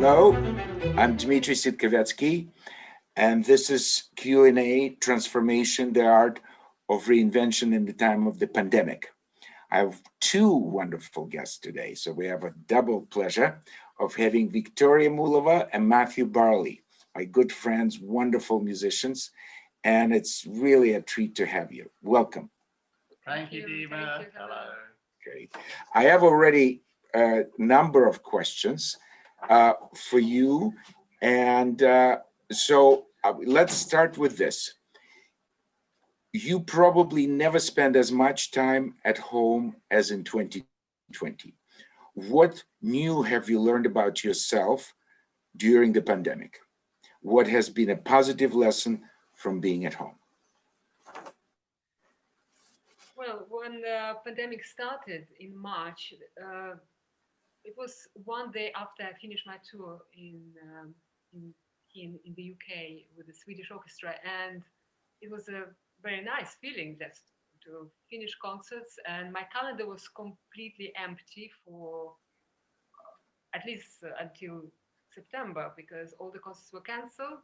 Hello, I'm Dmitry Sitkovetsky, and this is Q&A, Transformation, the Art of Reinvention in the Time of the Pandemic. I have two wonderful guests today, so we have a double pleasure of having Viktoria Mullova and Matthew Barley, my good friends, wonderful musicians, and it's really a treat to have you. Welcome. Thank you, Dima. Hello. Great. I have already a number of questions for you, and so let's start with this. You probably never spend as much time at home as in 2020. What new have you learned about yourself during the pandemic? What has been a positive lesson from being at home? Well, when the pandemic started in March, it was one day after I finished my tour in the UK with the Swedish orchestra, and it was a very nice feeling just to finish concerts, and my calendar was completely empty for at least until September, because all the concerts were cancelled,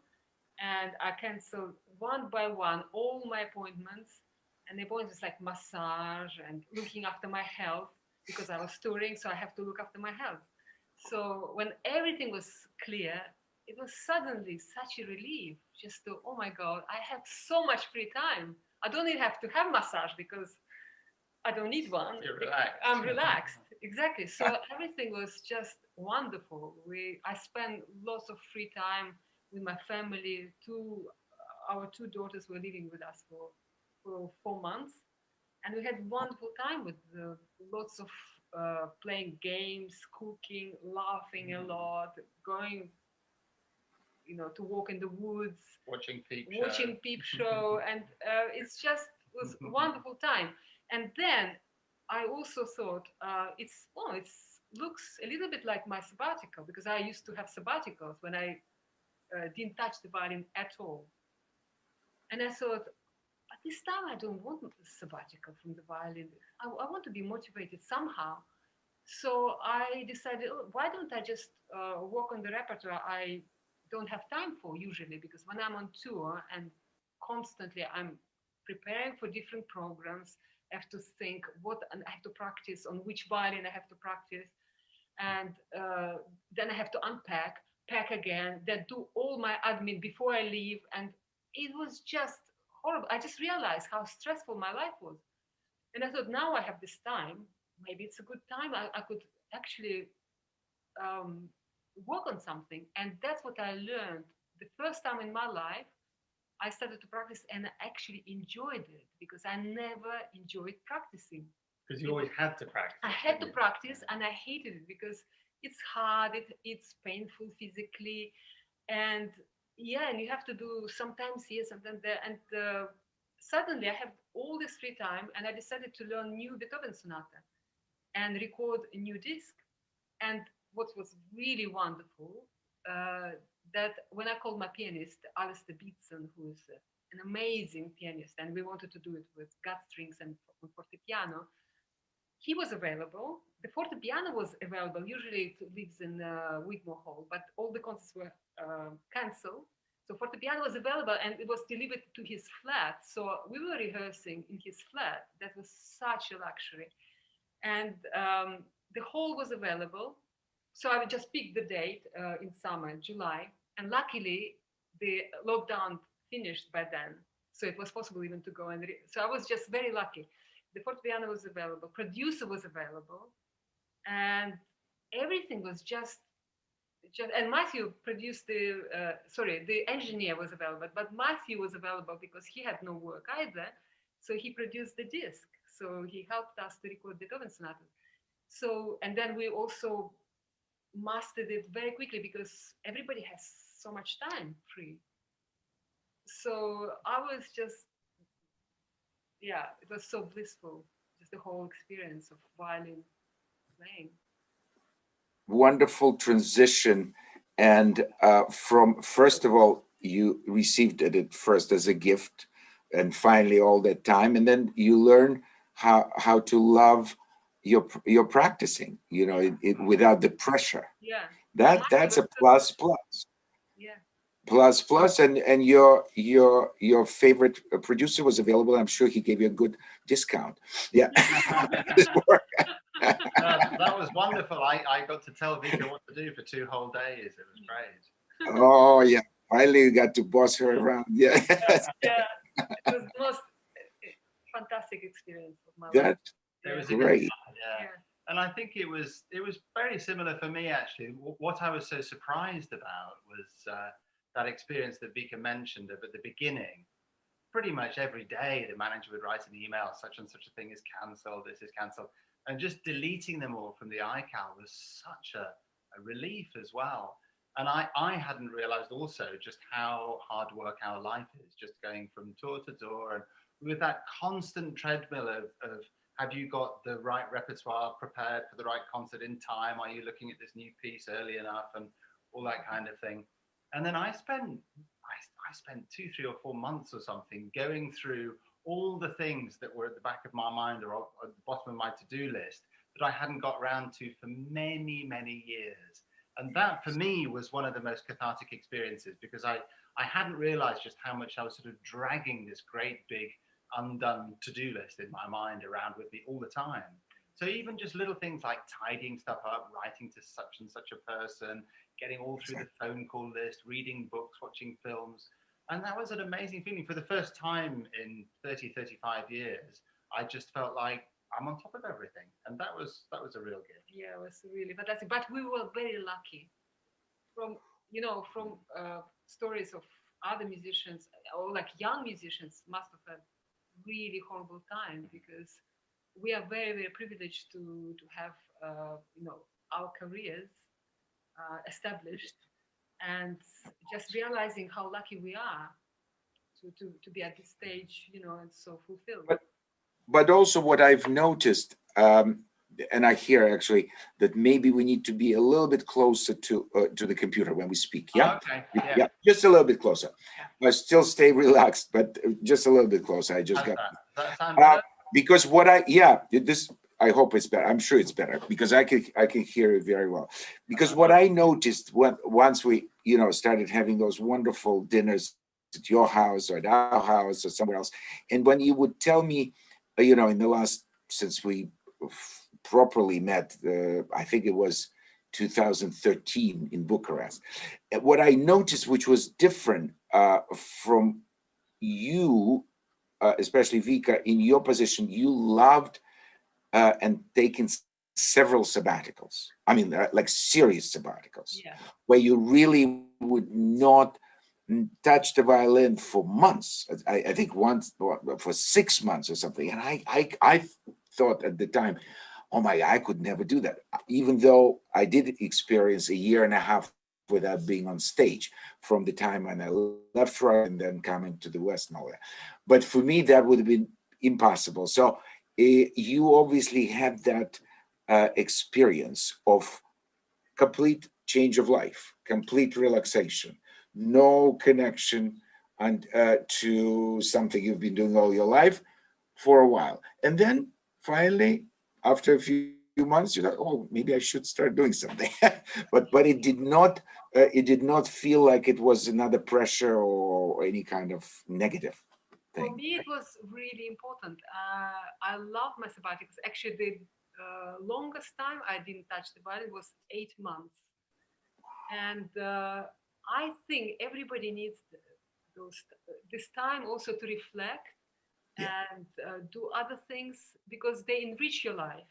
and I canceled one by one all my appointments, and the appointments like massage and looking after my health, because I was touring, so I have to look after my health. So when everything was clear, it was suddenly such a relief just to, oh my God, I have so much free time. I don't even have to have massage because I don't need one. You're relaxed. I'm relaxed, exactly. So everything was just wonderful. I spent lots of free time with my family. Our two daughters were living with us for 4 months. And we had wonderful time with lots of playing games, cooking, laughing a lot, going, to walk in the woods, Watching Peep Show, and it's just was a wonderful time. And then I also thought it looks a little bit like my sabbatical, because I used to have sabbaticals when I didn't touch the violin at all. And I thought, at this time, I don't want a sabbatical from the violin. I want to be motivated somehow. So I decided, why don't I just work on the repertoire I don't have time for usually, because when I'm on tour and constantly I'm preparing for different programs, I have to think and I have to practice on which violin I have to practice. And then I have to unpack, pack again, then do all my admin before I leave. And it was just horrible. I just realized how stressful my life was. And I thought, now I have this time. Maybe it's a good time. I could actually work on something. And that's what I learned. The first time in my life, I started to practice and I actually enjoyed it, because I never enjoyed practicing. Because you always had to practice. I had to practice, and I hated it because it's hard, it's painful physically. And yeah, and you have to do sometimes here, sometimes there. And suddenly I have all this free time, and I decided to learn new Beethoven sonata and record a new disc. And what was really wonderful, that when I called my pianist, Alistair Beatson, who is an amazing pianist, and we wanted to do it with gut strings and fortepiano, he was available. The fortepiano was available. Usually it lives in Wigmore Hall, but all the concerts were cancelled. So fortepiano was available, and it was delivered to his flat. So we were rehearsing in his flat. That was such a luxury. And the hall was available. So I would just pick the date in summer, July. And luckily, the lockdown finished by then. So it was possible even to go and so I was just very lucky. The fortepiano was available, producer was available, and everything was just and Matthew produced the engineer was available, but Matthew was available because he had no work either. So he produced the disc. So he helped us to record Beethoven sonatas. So, and then we also mastered it very quickly because everybody has so much time free. So I was just, yeah, it was so blissful, just the whole experience of violin playing. Wonderful transition. And from, first of all, you received it at first as a gift, and finally all that time. And then you learn how to love your practicing, without the pressure. Yeah. That's a plus plus. Yeah. Plus plus, and your favorite producer was available. I'm sure he gave you a good discount. Yeah. That was wonderful. I got to tell Vika what to do for 2 whole days. It was great. Oh yeah, finally you got to boss her around. Yeah. Yeah. It was the most fantastic experience of my life. That's It was great. yeah. And I think it was very similar for me actually. What I was so surprised about was that experience that Vika mentioned at the beginning. Pretty much every day, the manager would write an email: such and such a thing is cancelled, this is cancelled, and just deleting them all from the iCal was such a relief as well. And I hadn't realized also just how hard work our life is, just going from door to door and with that constant treadmill of have you got the right repertoire prepared for the right concert in time? Are you looking at this new piece early enough and all that kind of thing? And then I spent 2, 3, or 4 months or something going through all the things that were at the back of my mind or at the bottom of my to-do list that I hadn't got round to for many, many years. And that for me was one of the most cathartic experiences, because I hadn't realized just how much I was sort of dragging this great big undone to-do list in my mind around with me all the time. So even just little things like tidying stuff up, writing to such and such a person, getting all through the phone call list, reading books, watching films. And that was an amazing feeling. For the first time in 30, 35 years, I just felt like I'm on top of everything. And that was a real gift. Yeah, it was really fantastic. But we were very lucky. From stories of other musicians or like young musicians must have had really horrible time, because we are very, very privileged to have our careers established, and just realizing how lucky we are to be at this stage, and so fulfilled. But also what I've noticed, and I hear actually that maybe we need to be a little bit closer to the computer when we speak. Yeah. Okay. Yeah, just a little bit closer. I still stay relaxed, but just a little bit closer. I just Does got that sound better? because this, I hope it's better. I'm sure it's better because I can hear it very well. Because what I noticed once we started having those wonderful dinners at your house or at our house or somewhere else, and when you would tell me, in the last, since we properly met, I think it was 2013 in Bucharest. What I noticed, which was different from you, especially Vika, in your position, you loved and taken several sabbaticals. I mean, like serious sabbaticals, where you really would not touch the violin for months. I think once for 6 months or something. And I thought at the time, oh my, I could never do that, even though I did experience a year and a half without being on stage from the time when I left Russia and then coming to the West and all that. But for me, that would have been impossible. So you obviously had that experience of complete change of life, complete relaxation, no connection and to something you've been doing all your life for a while. And then finally, after a few months, you're like, oh, maybe I should start doing something. but it did not feel like it was another pressure or any kind of negative thing. For me, it was really important. I love my sabbaticals. Actually, the longest time I didn't touch the violin was 8 months. And I think everybody needs this time also to reflect and do other things, because they enrich your life,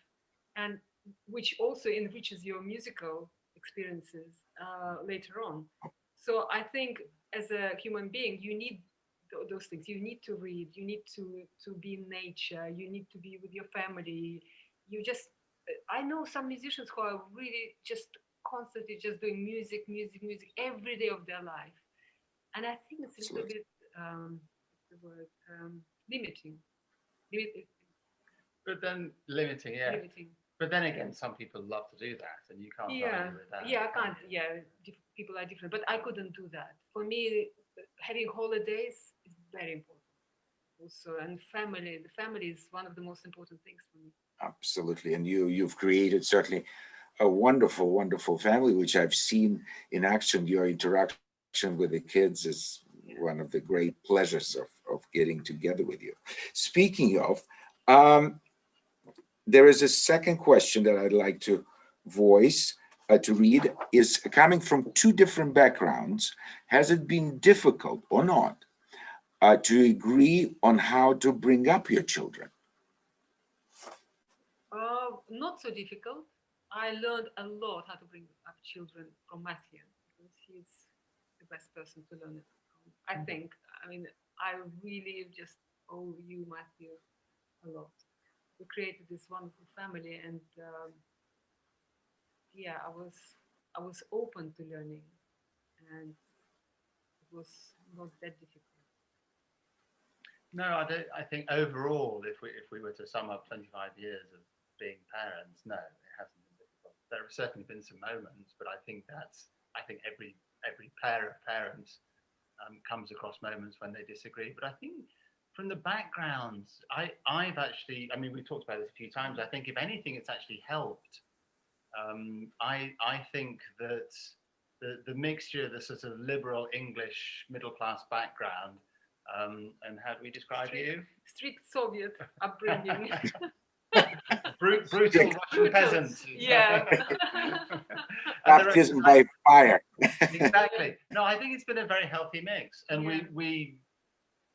and which also enriches your musical experiences later on. So I think as a human being, you need those things. You need to read. You need to be in nature. You need to be with your family. You just I know some musicians who are really just constantly just doing music, music, music every day of their life, and I think it's a little bit what's the word, limiting. Limiting. But then limiting, yeah. Limiting. But then again, some people love to do that, and you can't argue with that. Yeah, I can't. Yeah, people are different, but I couldn't do that. For me, having holidays is very important. Also, and family. The family is one of the most important things for me. Absolutely, and you've created certainly a wonderful, wonderful family, which I've seen in action. Your interaction with the kids is one of the great pleasures of getting together with you. Speaking of, there is a second question that I'd like to voice, to read, is coming from two different backgrounds. Has it been difficult or not to agree on how to bring up your children? Not so difficult. I learned a lot how to bring up children from Matthew, because he's the best person to learn it from. I think. I mean, I really just owe you, Matthew, a lot. We created this wonderful family, and yeah, I was open to learning, and it was not that difficult. No, I don't. I think overall, if we were to sum up 25 years of being parents, no, it hasn't been difficult. There have certainly been some moments, but I think every pair of parents comes across moments when they disagree. But I think from the backgrounds, I've actually, I mean, we've talked about this a few times. I think if anything, it's actually helped. I think that the mixture, the sort of liberal English middle class background, and how do we describe you? Strict Soviet upbringing. Brutal Russian peasants. Yeah. Baptism by fire. Exactly. No, I think it's been a very healthy mix, and yeah.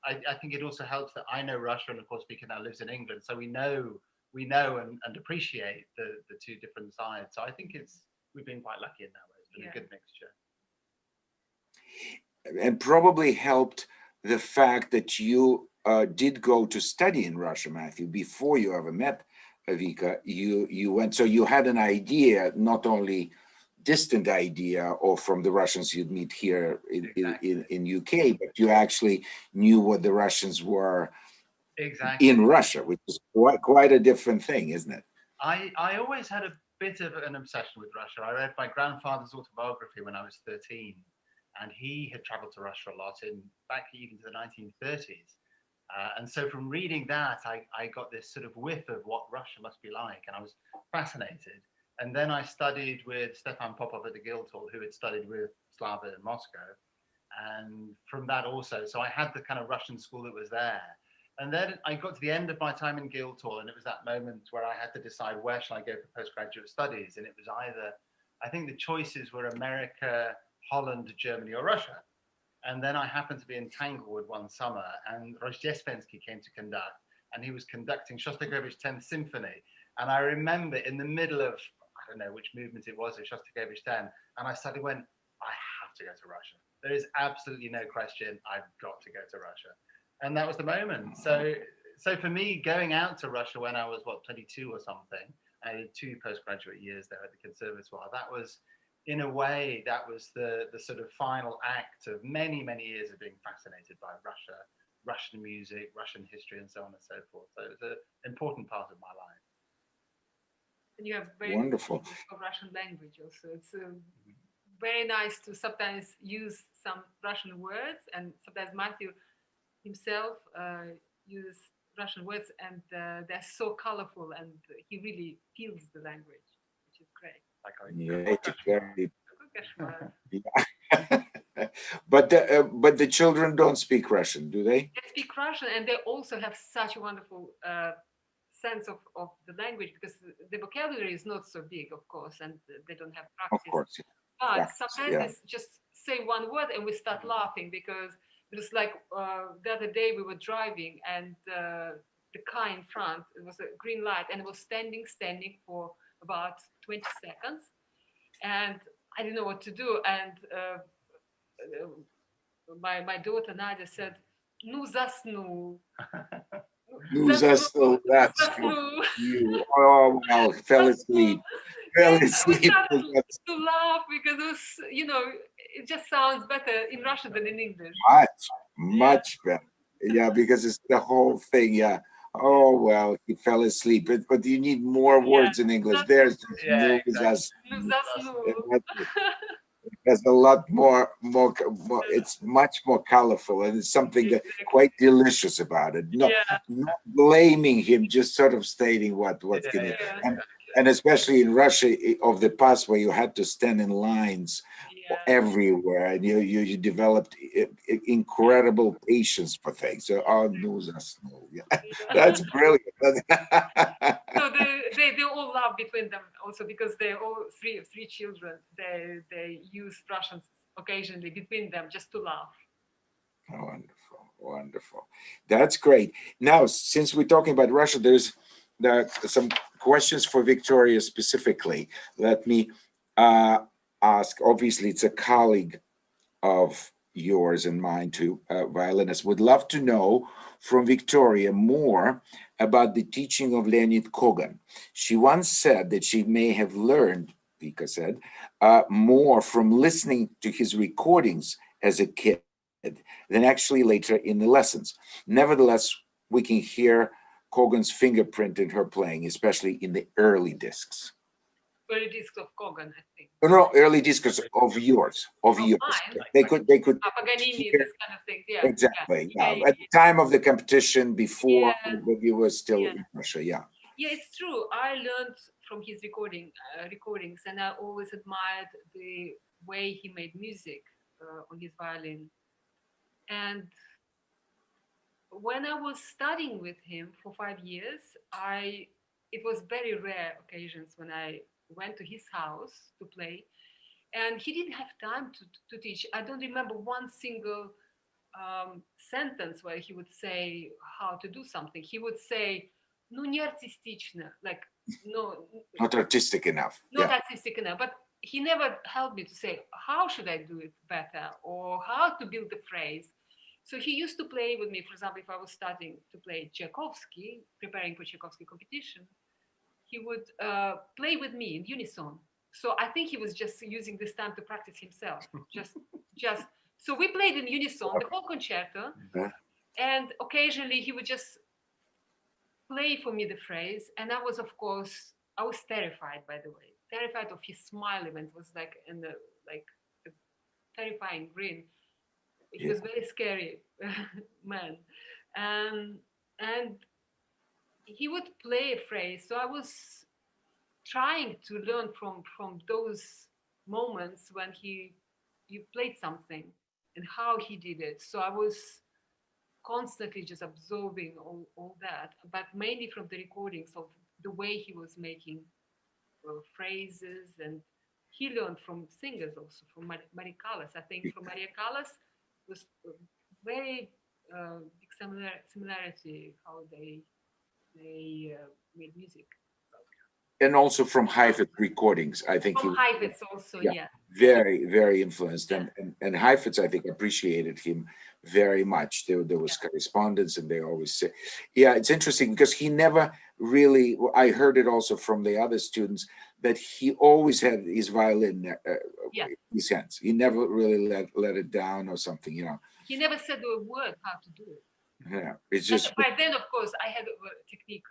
I think it also helps that I know Russia, and of course Vika now lives in England, so we know and appreciate the two different sides. So I think we've been quite lucky in that way. It's been a good mixture. And probably helped the fact that you did go to study in Russia, Matthew, before you ever met Vika. You went, so you had an idea, not only distant idea, or from the Russians you'd meet here in UK, but you actually knew what the Russians were in Russia, which is quite a different thing, isn't it? I always had a bit of an obsession with Russia. I read my grandfather's autobiography when I was 13, and he had traveled to Russia a lot, back even to the 1930s. And so from reading that, I got this sort of whiff of what Russia must be like, and I was fascinated. And then I studied with Stefan Popov at the Guildhall, who had studied with Slava in Moscow. And from that also, so I had the kind of Russian school that was there. And then I got to the end of my time in Guildhall, and it was that moment where I had to decide, where shall I go for postgraduate studies? And it was either, I think the choices were America, Holland, Germany, or Russia. And then I happened to be in Tanglewood one summer, and Rozhdestvensky came to conduct, and he was conducting Shostakovich's 10th Symphony. And I remember in the middle of, I don't know which movement it was of Shostakovich 10, and I suddenly went, I have to go to Russia. There is absolutely no question, I've got to go to Russia. And that was the moment. So for me, going out to Russia when I was, 22 or something, I did 2 postgraduate years there at the Conservatoire. That was, in a way, that was the sort of final act of many, many years of being fascinated by Russia, Russian music, Russian history, and so on and so forth. So it was an important part of my life. And you have very wonderful of Russian language also. It's very nice to sometimes use some Russian words, and sometimes Matthew himself uses Russian words, and they're so colorful, and he really feels the language, which is great. Yeah, it's very. Yeah. But the children don't speak Russian, do they? They speak Russian, and they also have such a wonderful sense of the language, because the vocabulary is not so big, of course, and they don't have practice. Of course. But sometimes they just say one word and we start laughing, because it was like the other day we were driving, and the car in front, it was a green light, and it was standing for about 20 seconds. And I didn't know what to do. And my daughter Nadia said, "Nu zasnu." Nu zasnu. That's you. Oh, well, fell asleep. Fell asleep. To laugh, because it was, it just sounds better in Russian than in English. Much better. Yeah, because it's the whole thing. Yeah. Oh, well, he fell asleep. But you need more words in English. There's there's a lot more, it's much more colorful, and it's something that quite delicious about it. Not blaming him, just sort of stating what's going to. And especially in Russia of the past, where you had to stand in lines Yeah. everywhere, and you developed incredible patience for things. So, oh, no, yeah. That's brilliant. So they all laugh between them also because they're all three children. They use Russians occasionally between them just to laugh. Wonderful, wonderful. That's great. Now, since we're talking about Russia, there's some questions for Viktoria specifically. Let me ask. Obviously, it's a colleague of yours and mine too, violinist. Would love to know from Viktoria more about the teaching of Leonid Kogan. She once said that she may have learned, Vika said, more from listening to his recordings as a kid than actually later in the lessons. Nevertheless, we can hear Kogan's fingerprint in her playing, especially in the early discs. Early discs of Kogan, I think. No, early discs of yours, of yours. Mine? They could Paganini, hear, this kind of thing. Yeah. exactly. Yeah. Yeah. At the time of the competition, before Yeah. you were still Yeah. in Russia, yeah. Yeah, it's true. I learned from his recordings, and I always admired the way he made music on his violin. And when I was studying with him for 5 years, it was very rare occasions when I went to his house to play, and he didn't have time to teach. I don't remember one single sentence where he would say how to do something. He would say, "Ну не артистично," like no, Not artistic enough. not Yeah. artistic enough. But he never helped me to say how should I do it better or how to build the phrase. So he used to play with me. For example, if I was starting to play Tchaikovsky, preparing for Tchaikovsky competition, he would play with me in unison. So I think he was just using this time to practice himself. just. So we played in unison the whole concerto, and occasionally he would just play for me the phrase, and I was, of course, I was terrified. By the way, terrified of his smile. Even it was like a terrifying grin. He was very scary man, and he would play a phrase. So I was trying to learn from those moments when you played something and how he did it. So I was constantly just absorbing all that, but mainly from the recordings of the way he was making phrases. And he learned from singers also, from Maria Callas. I think from Maria Callas was very big similarity how they made music. And also from Heifetz recordings, I think From Heifetz also, yeah. Very, very influenced. And Heifetz, I think, appreciated him very much. There was correspondence, and they always say, yeah, it's interesting because he never really, I heard it also from the other students, that he always had his violin in his hands. He never really let it down or something, you know. He never said a word how to do it. Yeah, it's just. But by then, of course, I had a technique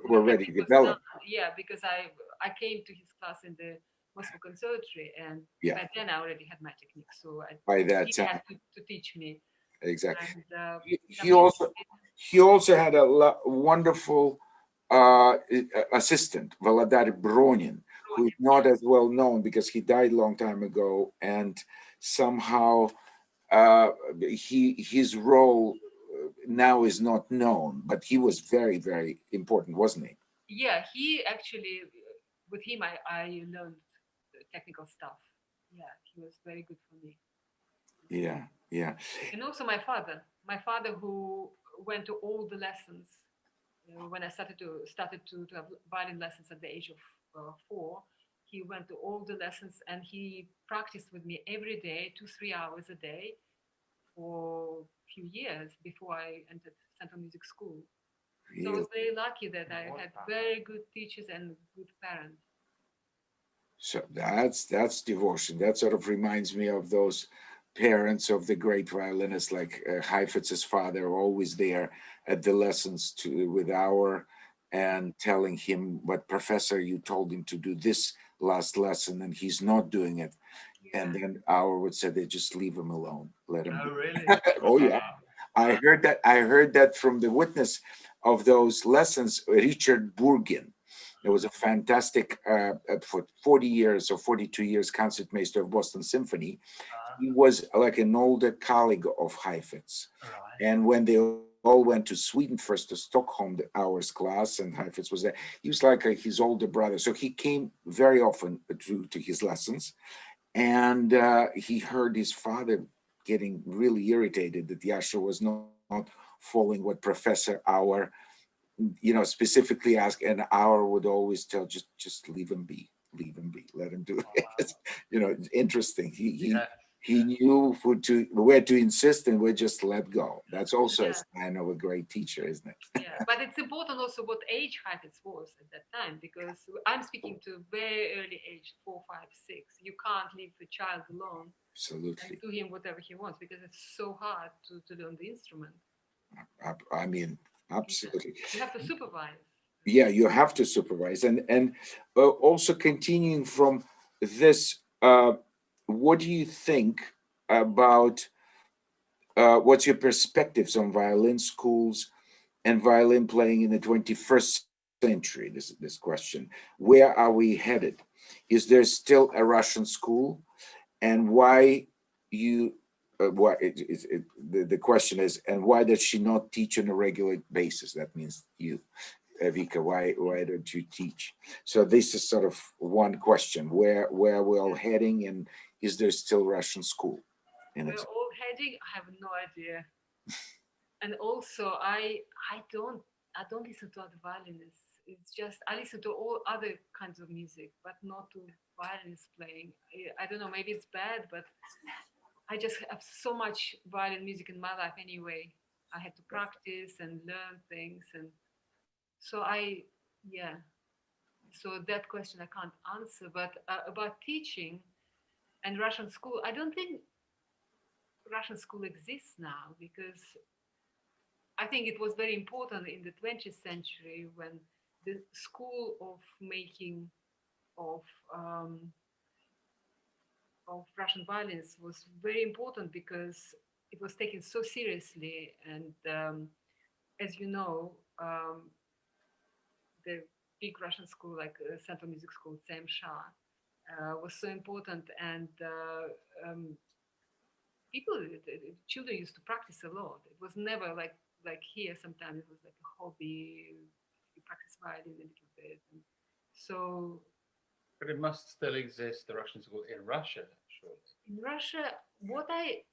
already developed. Yeah, because I came to his class in the Moscow Conservatory, and by then I already had my technique. So by that he time, had to teach me. Exactly. And, he also had a wonderful assistant, Volodar Bronin, who is not as well known because he died a long time ago, and somehow his role now is not known, but he was very, very important, wasn't he? Yeah, he actually, with him, I learned technical stuff. Yeah, he was very good for me. Yeah, yeah. And also my father who went to all the lessons when I started to have violin lessons at the age of 4. He went to all the lessons and he practiced with me every day, 2-3 hours a day, for a few years before I entered Central Music School. So I was very lucky that I had very good teachers and good parents. So that's devotion. That sort of reminds me of those parents of the great violinists like Heifetz's father, always there at the lessons with Auer and telling him, "But professor, you told him to do this last lesson and he's not doing it." Yeah. And then Auer would say, "They just leave him alone. Let him." Oh, really? Oh, yeah. I heard that from the witness of those lessons, Richard Burgin. There was a fantastic, for 40 years or 42 years, concertmaster of Boston Symphony. He was like an older colleague of Heifetz. Right. And when they all went to Sweden first, to Stockholm, the hours class, and Heifetz was there, he was like his older brother. So he came very often to his lessons. And he heard his father getting really irritated that Yasha was not following what Professor Auer, specifically asked. And Auer would always tell, just leave him be, let him do it. It's interesting. He knew where to insist and where just let go. That's also a sign of a great teacher, isn't it? Yeah, but it's important also what age Heifetz was at that time, because I'm speaking to very early age, 4, 5, 6. You can't leave the child alone. Absolutely. And do him whatever he wants, because it's so hard to learn the instrument. I mean, absolutely. You have to supervise. Yeah, you have to supervise. And also continuing from this, what do you think about what's your perspectives on violin schools and violin playing in the 21st century? This question. Where are we headed? Is there still a Russian school? And why the question is, and why does she not teach on a regular basis? That means you, Vika, why don't you teach? So this is sort of one question, where we're all heading, and is there still Russian school? We're all heading, I have no idea. And also I don't listen to other violinists. It's just I listen to all other kinds of music, but not to violinists playing. I don't know, maybe it's bad, but I just have so much violin music in my life anyway. I had to practice and learn things, and so so that question I can't answer. But about teaching and Russian school, I don't think Russian school exists now, because I think it was very important in the 20th century when the school of making of Russian violins was very important, because it was taken so seriously. And as you know, the big Russian school like Central Music School, CMSHA, was so important. And children used to practice a lot. It was never like here. Sometimes it was like a hobby. You practice violin a little bit. And so. But it must still exist, the Russian school in Russia, surely. In Russia, what I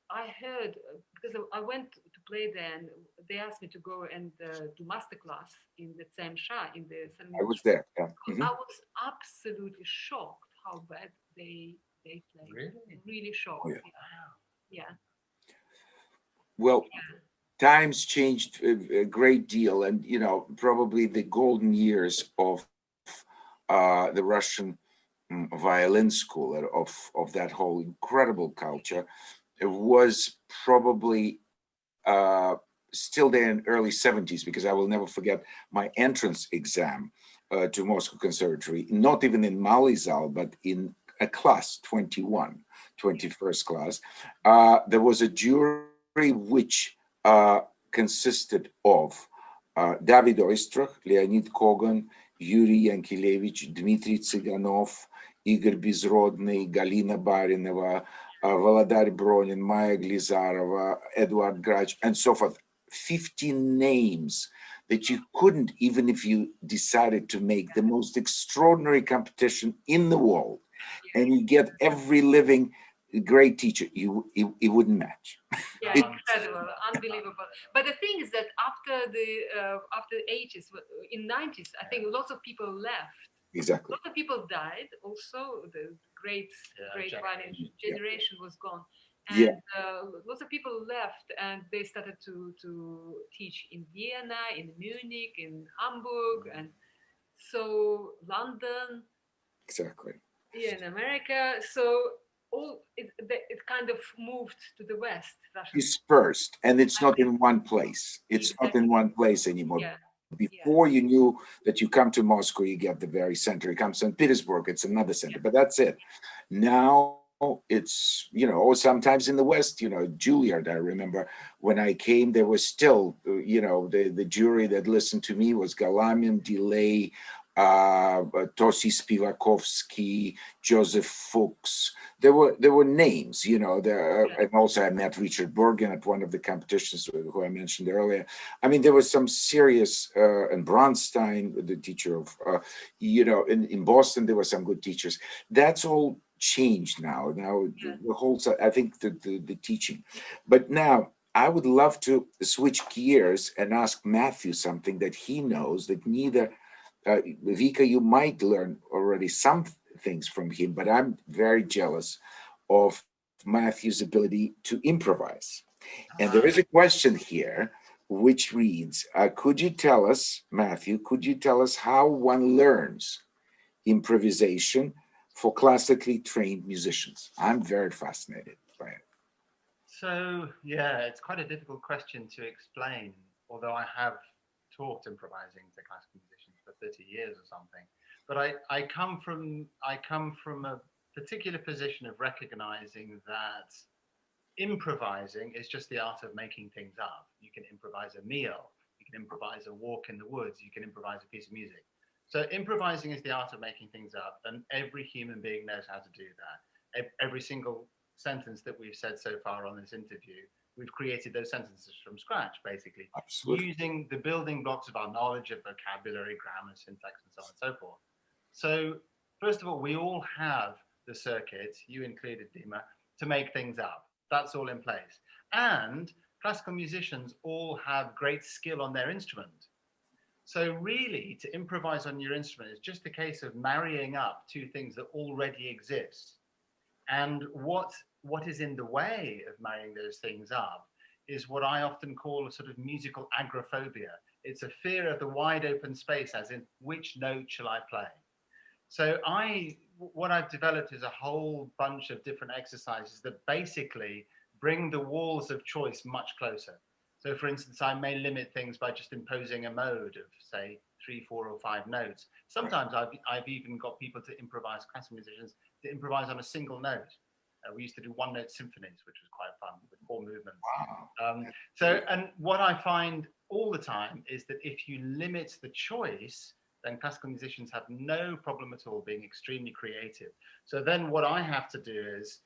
heard, because I went to play there, and they asked me to go and do masterclass in the CMSHA, in the. I was there. Yeah. Mm-hmm. I was absolutely shocked how bad they play. Really shocked. Oh, yeah. Well, times changed a great deal, and probably the golden years of the Russian violin school, of that whole incredible culture, it was probably still there in early 70s, because I will never forget my entrance exam to Moscow Conservatory, not even in Malizal, but in a class 21st class. There was a jury which consisted of David Oistrakh, Leonid Kogan, Yuri Yankelevich, Dmitry Tsiganov, Igor Bezrodny, Galina Barinova, Volodar Bronin, Maya Glizarova, Eduard Grach, and so forth. 15 names that you couldn't, even if you decided to make the most extraordinary competition in the world, and you get every living great teacher, you wouldn't match. Yeah, incredible, unbelievable. But the thing is that after the 80s, in 90s, I think lots of people left. Exactly. Lots of people died. Also, the great violin generation was gone, and lots of people left, and they started to teach in Vienna, in Munich, in Hamburg, and so London. Exactly. Yeah, in America. So it kind of moved to the west. Dispersed, and it's not in one place. It's not in one place anymore. Yeah. Before you knew that you come to Moscow, you get the very center. You come to St. Petersburg, it's another center, but that's it. Now it's, or sometimes in the West, Juilliard, I remember when I came, there was still, the jury that listened to me was Galamin, Delay, Tosi Spivakovsky, Joseph Fuchs. There were names, you know. And also I met Richard Bergen at one of the competitions who I mentioned earlier. I mean, there was some serious, and Bronstein, the teacher of, you know, in Boston, there were some good teachers. That's all changed now. Now the whole, I think the teaching. But now I would love to switch gears and ask Matthew something that he knows that neither, Vika, you might learn already some things from him, but I'm very jealous of Matthew's ability to improvise. And there is a question here which reads, could you tell us, Matthew, could you tell us how one learns improvisation for classically trained musicians? I'm very fascinated by it. So, yeah, it's quite a difficult question to explain, although I have taught improvising to classical musicians for 30 years or something. But I come from a particular position of recognizing that improvising is just the art of making things up. You can improvise a meal, you can improvise a walk in the woods, you can improvise a piece of music. So improvising is the art of making things up, and every human being knows how to do that. Every single sentence that we've said so far on this interview, we've created those sentences from scratch, basically. Absolutely. Using the building blocks of our knowledge of vocabulary, grammar, syntax, and so on and so forth. So first of all, we all have the circuit, you included, Dima, to make things up. That's all in place. And classical musicians all have great skill on their instrument. So really, to improvise on your instrument is just a case of marrying up two things that already exist. And what is in the way of marrying those things up is what I often call a sort of musical agoraphobia. It's a fear of the wide open space, as in, which note shall I play? So what I've developed is a whole bunch of different exercises that basically bring the walls of choice much closer. So for instance, I may limit things by just imposing a mode of, say, 3, 4, or 5 notes. Sometimes I've even got people to improvise, classical musicians, to improvise on a single note. We used to do 1-note symphonies, which was quite fun, with 4 movements. Wow. And what I find all the time is that if you limit the choice, then classical musicians have no problem at all being extremely creative. So then what I have to do is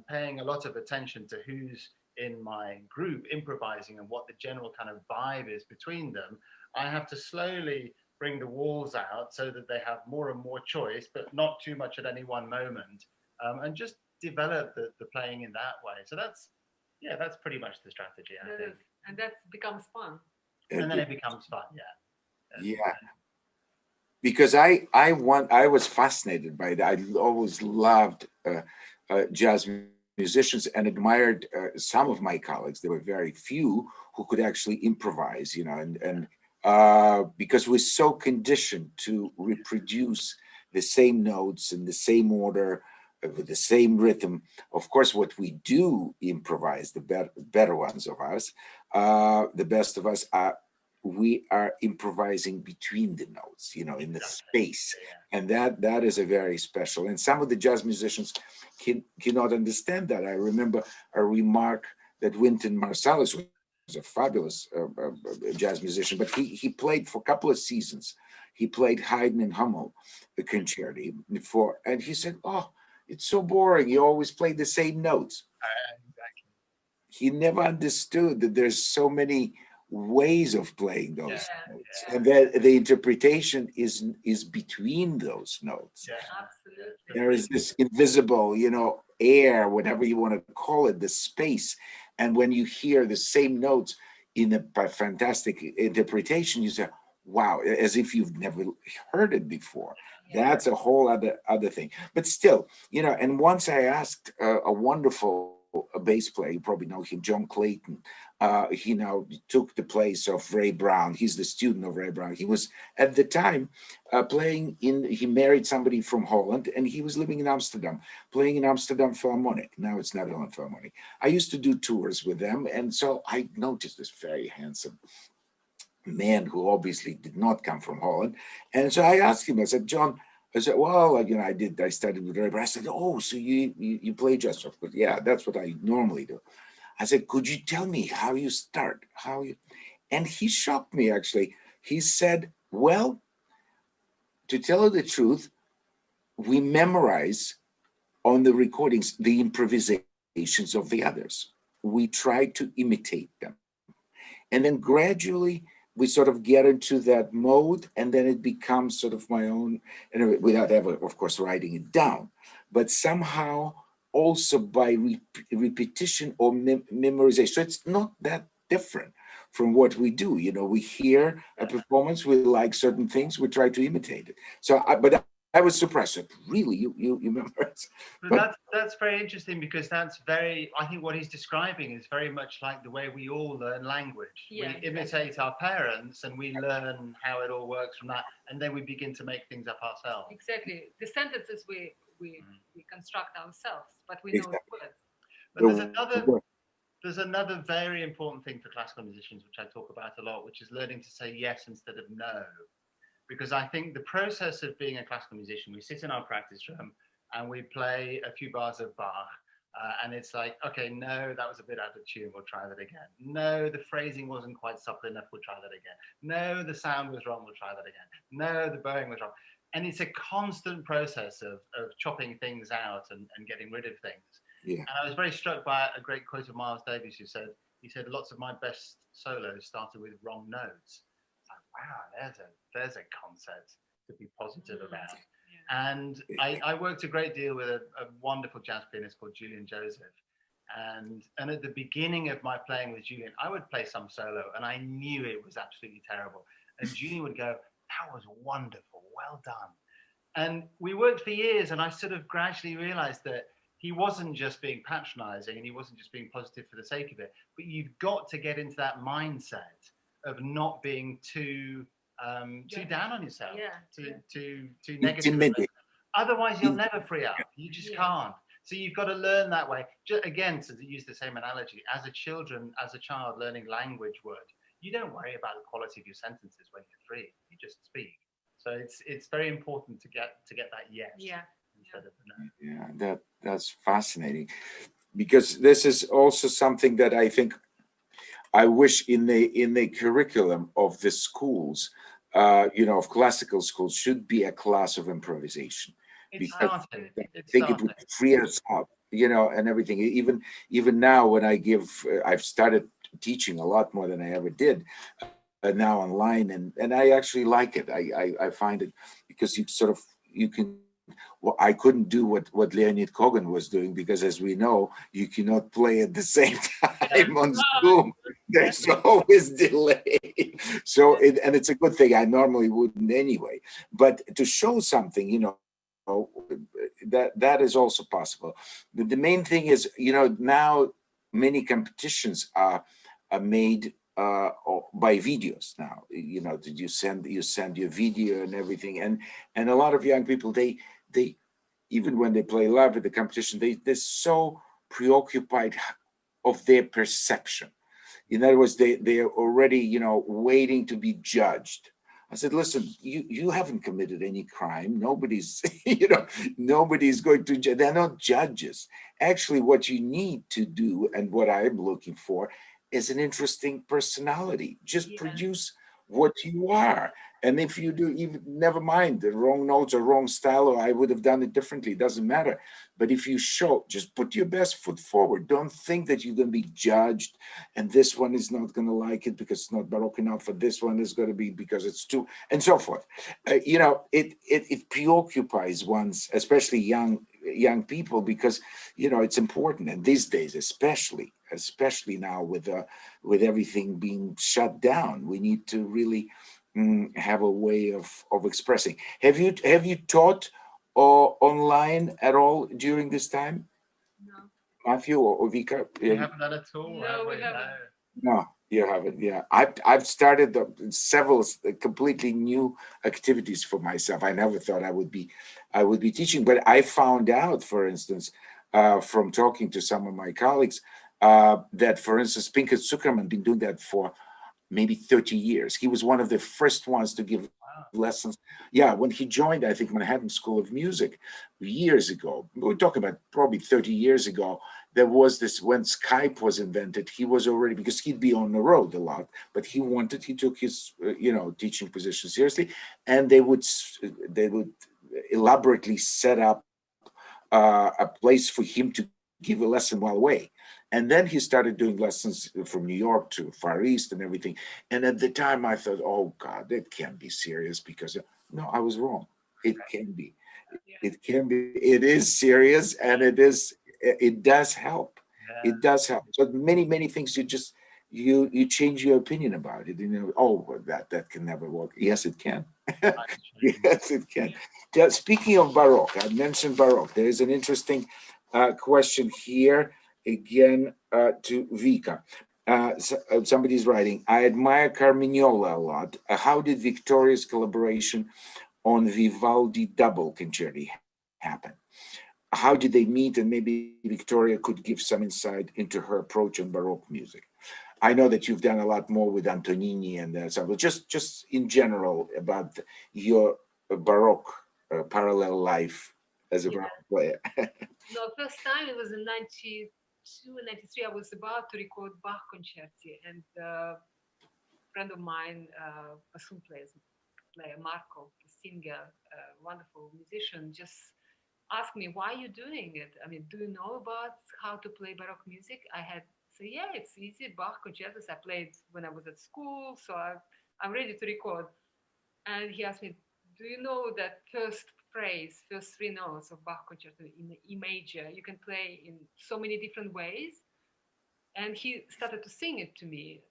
paying a lot of attention to who's in my group improvising and what the general kind of vibe is between them. I have to slowly bring the walls out so that they have more and more choice, but not too much at any one moment, and just develop the playing in that way. So that's pretty much the strategy, I think. And that becomes fun. And then it becomes fun, yeah. Because I was fascinated by that. I always loved jazz musicians and admired some of my colleagues. There were very few who could actually improvise, you know, and because we're so conditioned to reproduce the same notes in the same order with the same rhythm. Of course, what we do improvise, the better ones of us, the best of us, we are improvising between the notes, you know, in the space. And that is a very special. And some of the jazz musicians cannot understand that. I remember a remark that Wynton Marsalis was a fabulous jazz musician, but he played for a couple of seasons. He played Haydn and Hummel, the concerti before, and he said, "Oh, it's so boring. You always play the same notes." Exactly. He never understood that there's so many ways of playing those notes, and that the interpretation is between those notes. Absolutely. There is this invisible, you know, air, whatever you want to call it, the space. And when you hear the same notes in a fantastic interpretation, you say, wow, as if you've never heard it before. That's a whole other thing. But still, you know, and once I asked a wonderful bass player, you probably know him, John Clayton. He now took the place of Ray Brown. He's the student of Ray Brown. He was at the time he married somebody from Holland, and he was living in Amsterdam, playing in Amsterdam Philharmonic. Now it's Netherlands Philharmonic. I used to do tours with them, and so I noticed this very handsome man who obviously did not come from Holland. And so I asked him, I said, John, I said, well, you know, I studied with Ray Brown. I said, oh, so you play jazz? But yeah, that's what I normally do. I said, could you tell me how you start? And he shocked me, actually. He said, well, to tell you the truth, we memorize on the recordings the improvisations of the others. We try to imitate them. And then gradually we sort of get into that mode, and then it becomes sort of my own, and without ever, of course, writing it down. But somehow also by repetition or memorization. So it's not that different from what we do. You know, we hear a performance, we like certain things, we try to imitate it. So, but I was surprised. Said, really, you memorize? But that's very interesting, because that's very, I think what he's describing is very much like the way we all learn language. Yeah, we imitate our parents, and we learn how it all works from that, and then we begin to make things up ourselves. Exactly. The sentences we construct ourselves, but we know Exactly. the words. But there's another very important thing for classical musicians, which I talk about a lot, which is learning to say yes instead of no. Because I think the process of being a classical musician, we sit in our practice room and we play a few bars of Bach, and it's like, okay, no, that was a bit out of tune, we'll try that again. No, the phrasing wasn't quite supple enough, we'll try that again. No, the sound was wrong, we'll try that again. No, the bowing was wrong. And it's a constant process of chopping things out and getting rid of things. Yeah. And I was very struck by a great quote of Miles Davis, who said, he said, lots of my best solos started with wrong notes. Wow, there's a concept to be positive about. Yeah. And I worked a great deal with a wonderful jazz pianist called Julian Joseph. And at the beginning of my playing with Julian, I would play some solo and I knew it was absolutely terrible. And Julian would go, that was wonderful, well done. And we worked for years, and I sort of gradually realized that he wasn't just being patronizing and he wasn't just being positive for the sake of it, but you've got to get into that mindset of not being too down on yourself, too negative. Otherwise, you'll never free up. You just can't. So you've got to learn that way. Again, to use the same analogy, as a child learning language would, you don't worry about the quality of your sentences when you're 3. You just speak. So it's very important to get that yes. Yeah. Instead of the no. Yeah, that's fascinating, because this is also something that I think I wish in the curriculum of the schools, of classical schools, should be a class of improvisation. Because I think it would free us up, and everything. Even now, when I've started teaching a lot more than I ever did now online, and I actually like it. I find it, because you can. Well, I couldn't do what Leonid Kogan was doing, because, as we know, you cannot play at the same time on Zoom. There's always delay. So, and it's a good thing. I normally wouldn't anyway. But to show something, that is also possible. But the main thing is, now many competitions are made by videos now. You send your video and everything, and a lot of young people, they even when they play live at the competition, they're so preoccupied of their perception. In other words, they're already waiting to be judged. I said, listen, you haven't committed any crime. Nobody's nobody's going to judge. They're not judges. Actually, what you need to do, and what I'm looking for, is an interesting personality. Just produce what you are. And if you do, even never mind the wrong notes or wrong style, or I would have done it differently, it doesn't matter. But if you just put your best foot forward. Don't think that you're going to be judged, and this one is not going to like it because it's not Baroque enough, or this one is going to be because it's too, and so forth. It preoccupies one's, especially young people, because it's important. And these days, especially now with everything being shut down, we need to really have a way of expressing. Have you taught online at all during this time? No. Matthew or Vika? We haven't done it at all. No, we haven't. No, you haven't. Yeah, I've started several completely new activities for myself. I never thought I would be teaching, but I found out, for instance, from talking to some of my colleagues, that, for instance, Pinchas Zuckerman been doing that for maybe 30 years. He was one of the first ones to give lessons. Yeah, when he joined, I think, Manhattan School of Music years ago. We're talking about probably 30 years ago. there was this, when Skype was invented, he was already, because he'd be on the road a lot, but he took his teaching position seriously, and they would elaborately set up a place for him to give a lesson while away. And then he started doing lessons from New York to Far East and everything. And at the time I thought, oh God, that can't be serious, because no, I was wrong. It can be. It can be. It is serious, and it does help. Yeah. It does help. So many things you change your opinion about it. Oh, well, that can never work. Yes, it can. Yes, it can. Speaking of Baroque, I mentioned Baroque. There is an interesting question here again to Vika. Somebody's writing, I admire Carmignola a lot. How did Victoria's collaboration on Vivaldi double concerti happen? How did they meet? And maybe Victoria could give some insight into her approach on Baroque music. I know that you've done a lot more with Antonini and so, but just in general about your Baroque parallel life as a Baroque player. No, first time it was in 92, 93. I was about to record Bach concerti, and a friend of mine, bassoon player Marco, the singer, wonderful musician, just asked me, why are you doing it? I mean, do you know about how to play Baroque music? I had said, yeah, it's easy. Bach concertos I played when I was at school, so I'm ready to record. And he asked me, do you know that first phrase, first three notes of Bach concerto in E major, you can play in so many different ways? And he started to sing it to me,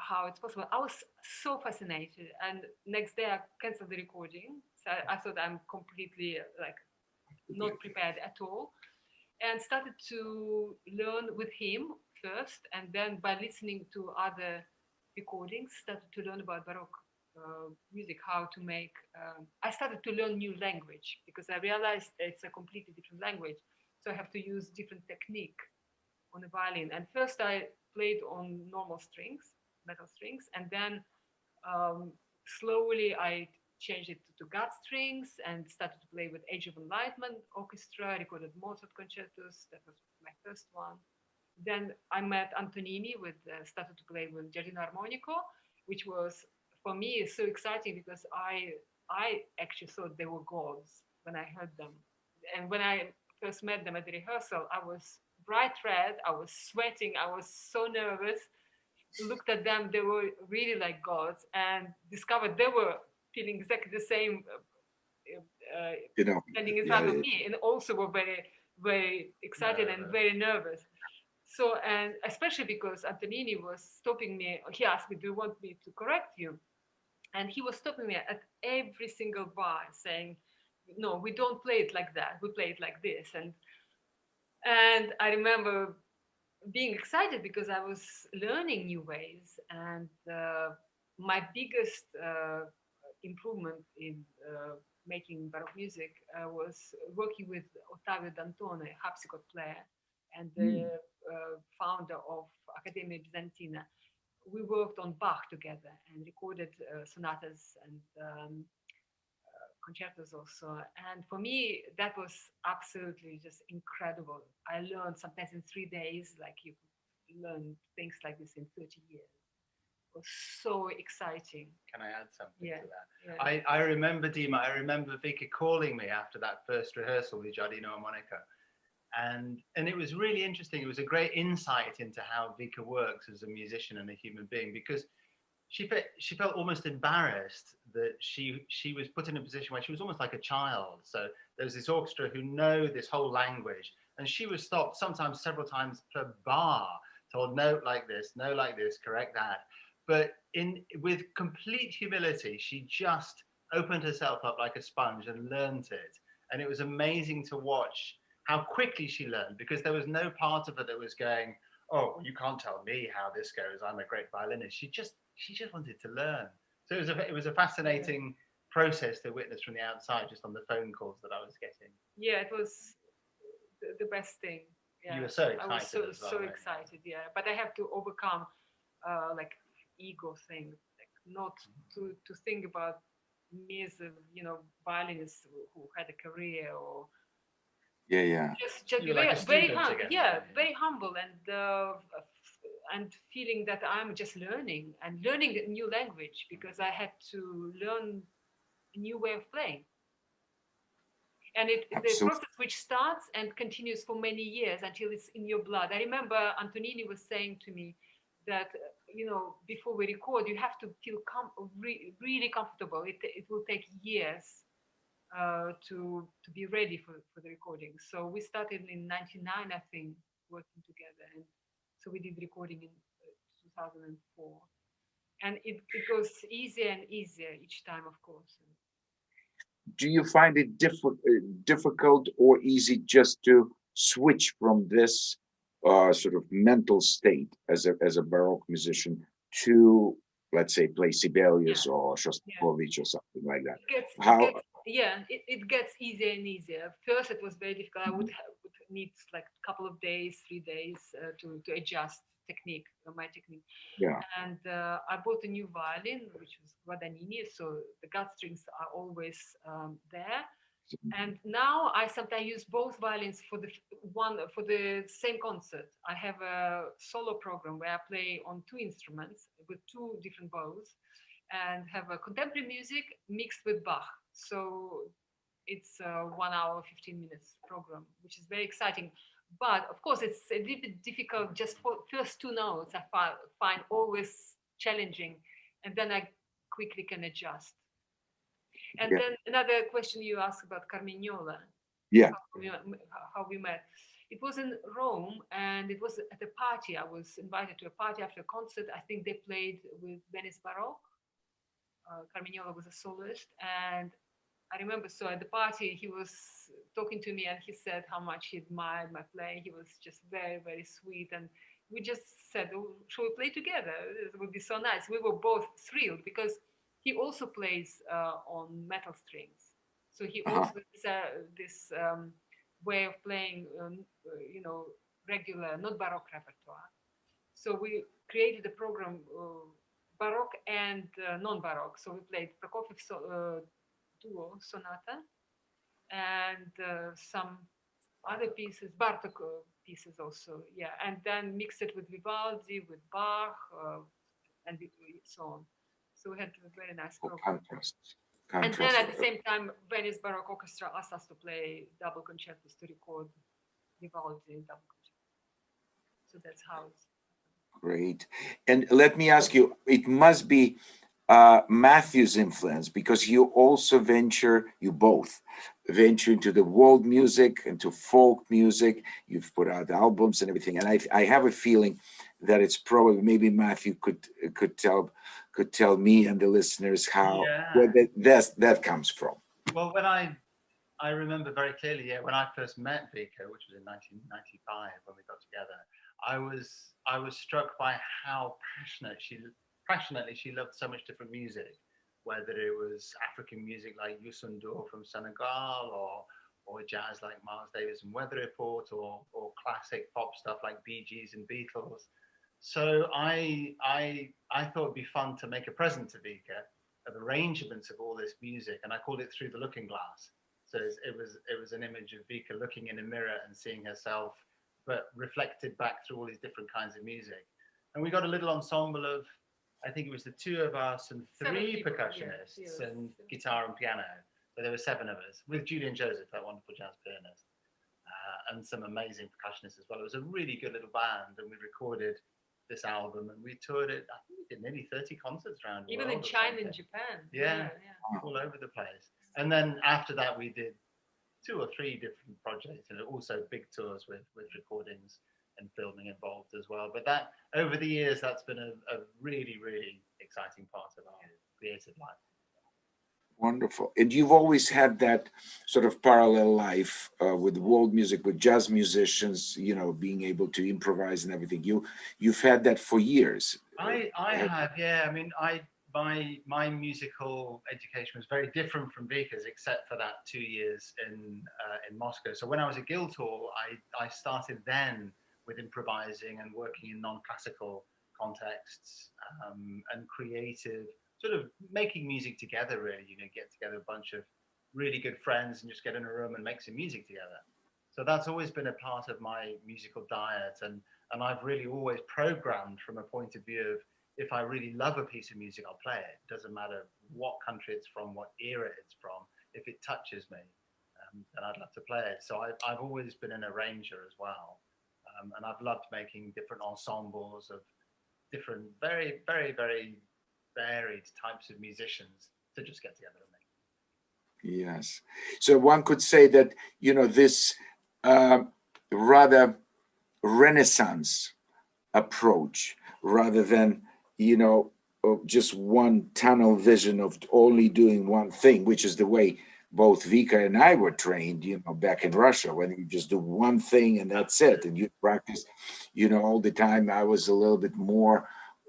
how it's possible. I was so fascinated. And next day I canceled the recording. So I thought I'm completely like not prepared at all, and started to learn with him first, and then by listening to other recordings, started to learn about Baroque music, how to make. I started to learn new language because I realized it's a completely different language, so I have to use different technique on the violin. And first I played on normal strings, metal strings, and then slowly I changed it to gut strings and started to play with Age of Enlightenment Orchestra, recorded Mozart concertos. That was my first one. Then I met Antonini started to play with Giardino Armonico, which was for me so exciting because I actually thought they were gods when I heard them. And when I first met them at the rehearsal, I was bright red, I was sweating, I was so nervous. Looked at them, they were really like gods, and discovered they were feeling exactly the same standing in front of me, and also were very, very excited and very nervous. So, and especially because Antonini was stopping me, he asked me, do you want me to correct you? And he was stopping me at every single bar saying, no, we don't play it like that, we play it like this. And I remember being excited because I was learning new ways. And my biggest improvement in making Baroque music was working with Ottavio D'Antone, a harpsichord player and the founder of Accademia Bizantina. We worked on Bach together and recorded sonatas and concertos also. And for me, that was absolutely just incredible. I learned sometimes in 3 days, like you learn things like this in 30 years. It was so exciting. Can I add something to that? Yeah. I remember, Dima, I remember Vika calling me after that first rehearsal with Giardino Armonico. And it was really interesting. It was a great insight into how Vika works as a musician and a human being, because she felt almost embarrassed that she was put in a position where she was almost like a child. So there's this orchestra who know this whole language, and she was stopped sometimes several times per bar, told no like this, correct that. But with complete humility, she just opened herself up like a sponge and learned it. And it was amazing to watch how quickly she learned, because there was no part of her that was going, oh, you can't tell me how this goes, I'm a great violinist. She just wanted to learn. So it was a fascinating process to witness from the outside, just on the phone calls that I was getting. Yeah, it was the best thing. Yeah. You were so excited. I was so, as well, so right? excited, yeah. But I have to overcome like ego thing, like not to think about me as a violinist who had a career, or Yeah. Just You're like a very student humble, again. yeah, very humble, and feeling that I'm just learning and learning a new language because I had to learn a new way of playing. And the Absolutely. process which starts and continues for many years until it's in your blood. I remember Antonini was saying to me that before we record you have to feel really comfortable. It will take years to be ready for the recording. So we started in '99, I think, working together, and so we did recording in 2004, and it goes easier and easier each time, of course. Do you find it difficult or easy just to switch from this sort of mental state as a Baroque musician to, let's say, play Yeah, Sibelius or yeah. Shostakovich or something like that? It How? gets yeah, it gets easier and easier. First, it was very difficult. I would need like a couple of days, 3 days to adjust technique, my technique. Yeah. And I bought a new violin, which was Guadagnini, so the gut strings are always there. And now I sometimes use both violins for the same concert. I have a solo program where I play on two instruments with two different bows, and have a contemporary music mixed with Bach. So it's a 1 hour, 15 minutes program, which is very exciting. But of course, it's a little bit difficult just for first two notes. I find always challenging, and then I quickly can adjust. And Yeah. then another question you asked about Carmignola, Yeah. how we met. It was in Rome, and it was at a party. I was invited to a party after a concert. I think they played with Venice Baroque. Carmignola was a soloist, and I remember, so at the party he was talking to me and he said how much he admired my playing. He was just very, very sweet, and we just said, oh, shall we play together? It would be so nice. We were both thrilled because he also plays on metal strings, so he Uh-huh. also this way of playing, regular, not Baroque repertoire. So we created a program, Baroque and non-Baroque. So we played Prokofiev duo sonata and some other pieces, Bartok pieces also, yeah, and then mix it with Vivaldi, with Bach, and so on. So we had a very nice Oh, program. contrast. And then Contrast. at the same time, Venice Baroque Orchestra asked us to play double concertos to record Vivaldi double concertos. So that's how it's. Great. And let me ask you, it must be Matthew's influence because you both venture into the world music, into folk music. You've put out albums and everything. And I have a feeling that it's probably maybe Matthew could tell me and the listeners where that comes from. Well, I remember very clearly, yeah, when I first met Vika, which was in 1995 when we got together, I was struck by how passionately she loved so much different music, whether it was African music like Youssou N'Dour from Senegal, or jazz like Miles Davis and Weather Report, or classic pop stuff like Bee Gees and Beatles. So I thought it'd be fun to make a present to Vika of arrangements of all this music, and I called it Through the Looking Glass. So it was an image of Vika looking in a mirror and seeing herself, but reflected back through all these different kinds of music. And we got a little ensemble of, I think it was the two of us and three percussionists and guitar and piano. So there were seven of us with Julian Joseph, that wonderful jazz pianist, and some amazing percussionists as well. It was a really good little band, and we recorded this album and we toured it. I think we did nearly 30 concerts around the even world. in China and Japan. Yeah, all over the place. And then after that, we did 2 or 3 different projects, and also big tours with recordings and filming involved as well. But that over the years, that's been a really, really exciting part of our creative life. Wonderful. And you've always had that sort of parallel life with world music, with jazz musicians, being able to improvise and everything. You've had that for years. I have, yeah. I mean, my musical education was very different from Vika's, except for that 2 years in Moscow. So when I was at Guildhall, I started then with improvising and working in non-classical contexts, and creative, sort of making music together, really. Get together a bunch of really good friends and just get in a room and make some music together. So that's always been a part of my musical diet, and I've really always programmed from a point of view of, if I really love a piece of music, I'll play it. It doesn't matter what country it's from, what era it's from. If it touches me, then I'd love to play it. So I've always been an arranger as well, and I've loved making different ensembles of different, very, very, very varied types of musicians to just get together and make. Yes. So one could say that, this rather Renaissance approach, rather than, just one tunnel vision of only doing one thing, which is the way both Vika and I were trained, back in Russia, when you just do one thing and that's it. And you practice, all the time. I was a little bit more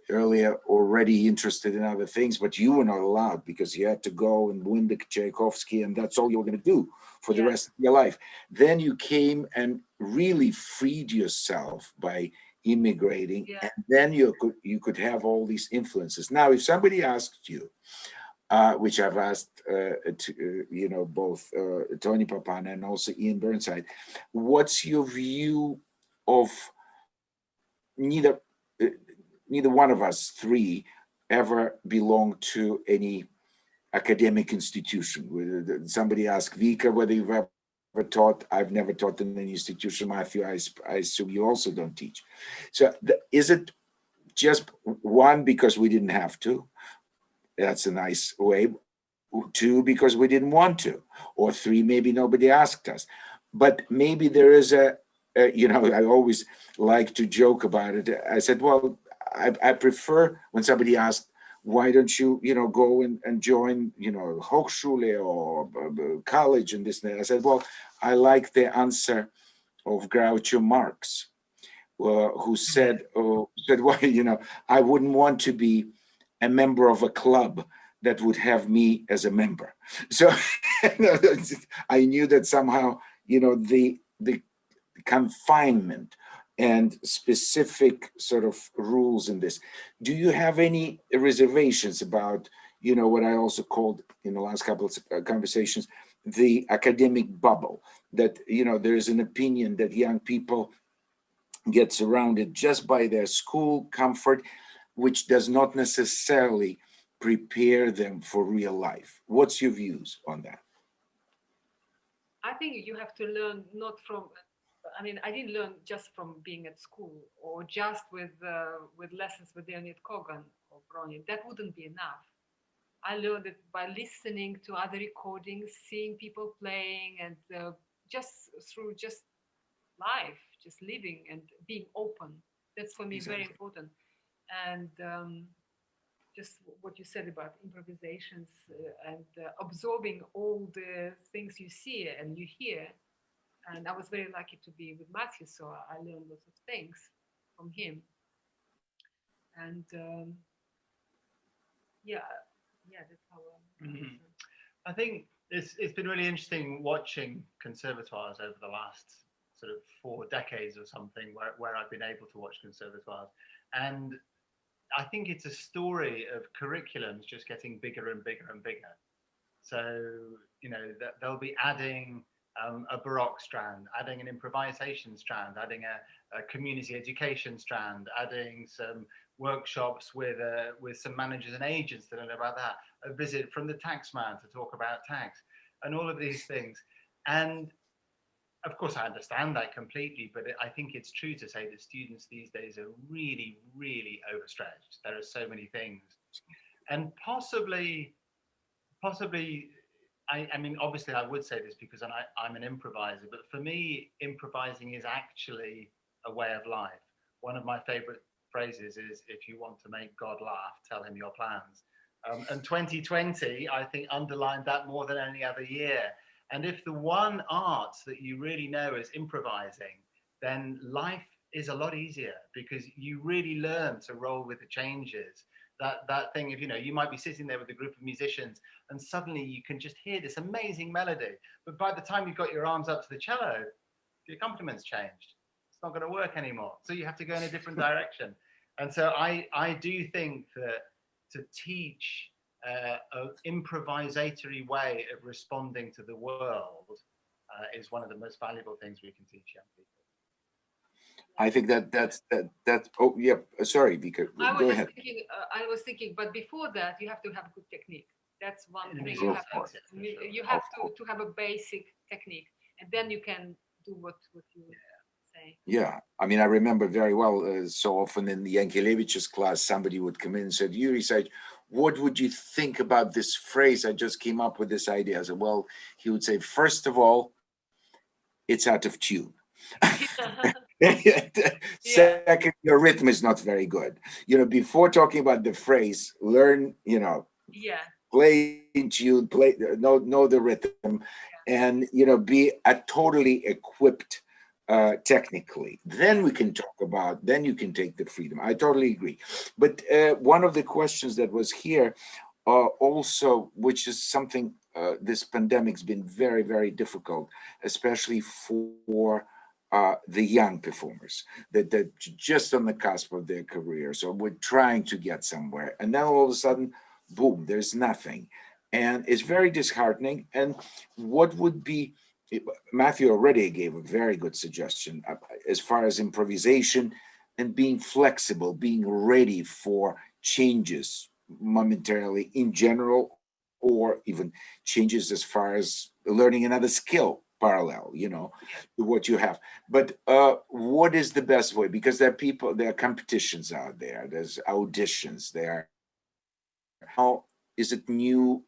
earlier already interested in other things, but you were not allowed, because you had to go and win the Tchaikovsky, and that's all you were going to do for the rest of your life. Then you came and really freed yourself by immigrating, and then you could have all these influences. Now, if somebody asked you, which I've asked both Tony Papana and also Ian Burnside, what's your view of neither one of us three ever belonged to any academic institution? Somebody asked Vika whether you've ever taught. I've never taught in any institution. Matthew, I assume you also don't teach. So is it just one, because we didn't have to? That's a nice way. Two, because we didn't want to. Or three, maybe nobody asked us. But maybe there is I always like to joke about it. I said, well, I prefer when somebody asks, why don't you, go and join, Hochschule or college and this and that. I said, well, I like the answer of Groucho Marx, who said, well, I wouldn't want to be a member of a club that would have me as a member. So I knew that somehow, the confinement and specific sort of rules in this. Do you have any reservations about, what I also called in the last couple of conversations, the academic bubble, that, there's an opinion that young people get surrounded just by their school comfort, which does not necessarily prepare them for real life? What's your views on that? I think you have to learn not from. I mean, I didn't learn just from being at school or just with lessons with Leonid Kogan or Bronin. That wouldn't be enough. I learned it by listening to other recordings, seeing people playing, and just through just life, just living and being open. That's for me very important. And just what you said about improvisations and absorbing all the things you see and you hear. And I was very lucky to be with Matthew, so I learned lots of things from him. And that's how I think it's been really interesting watching conservatoires over the last sort of 4 decades or something, where I've been able to watch conservatoires. And I think it's a story of curriculums just getting bigger and bigger and bigger. So, they'll be adding a Baroque strand, adding an improvisation strand, adding a community education strand, adding some workshops with some managers and agents that know about that, a visit from the taxman to talk about tax, and all of these things. And of course, I understand that completely, but I think it's true to say that students these days are really, really overstretched. There are so many things, and possibly, I mean, obviously, I would say this because I'm an improviser, but for me, improvising is actually a way of life. One of my favorite phrases is, if you want to make God laugh, tell him your plans. And 2020, I think, underlined that more than any other year. And if the one art that you really know is improvising, then life is a lot easier, because you really learn to roll with the changes. That thing of, you might be sitting there with a group of musicians and suddenly you can just hear this amazing melody. But by the time you've got your arms up to the cello, the accompaniment changed. It's not going to work anymore. So you have to go in a different direction. And so I do think that to teach an improvisatory way of responding to the world is one of the most valuable things we can teach young people. I think that's oh yeah, sorry, because go ahead. I was thinking, but before that, you have to have good technique. That's one thing Of course. you have to have a basic technique, and then you can do what you say. Yeah, I mean, I remember very well. So often in the Yankelevic's class, somebody would come in and said, "Yuri Sage, what would you think about this phrase? I just came up with this idea." I said, "Well," he would say, "First of all, it's out of tune. Second, your rhythm is not very good. You know, before talking about the phrase, learn, you know, play in tune, know the rhythm, and, you know, be totally equipped technically. Then we can talk about, then you can take the freedom." I totally agree. But one of the questions that was here also, which is something this pandemic's been very, very difficult, especially for the young performers that just on the cusp of their career. So we're trying to get somewhere, and then all of a sudden, boom, there's nothing, and it's very disheartening. And what would be, Matthew already gave a very good suggestion as far as improvisation and being flexible, being ready for changes momentarily in general, or even changes as far as learning another skill parallel, you know, to what you have. But what is the best way? Because there are people, there are competitions out there, there's auditions there. How is it new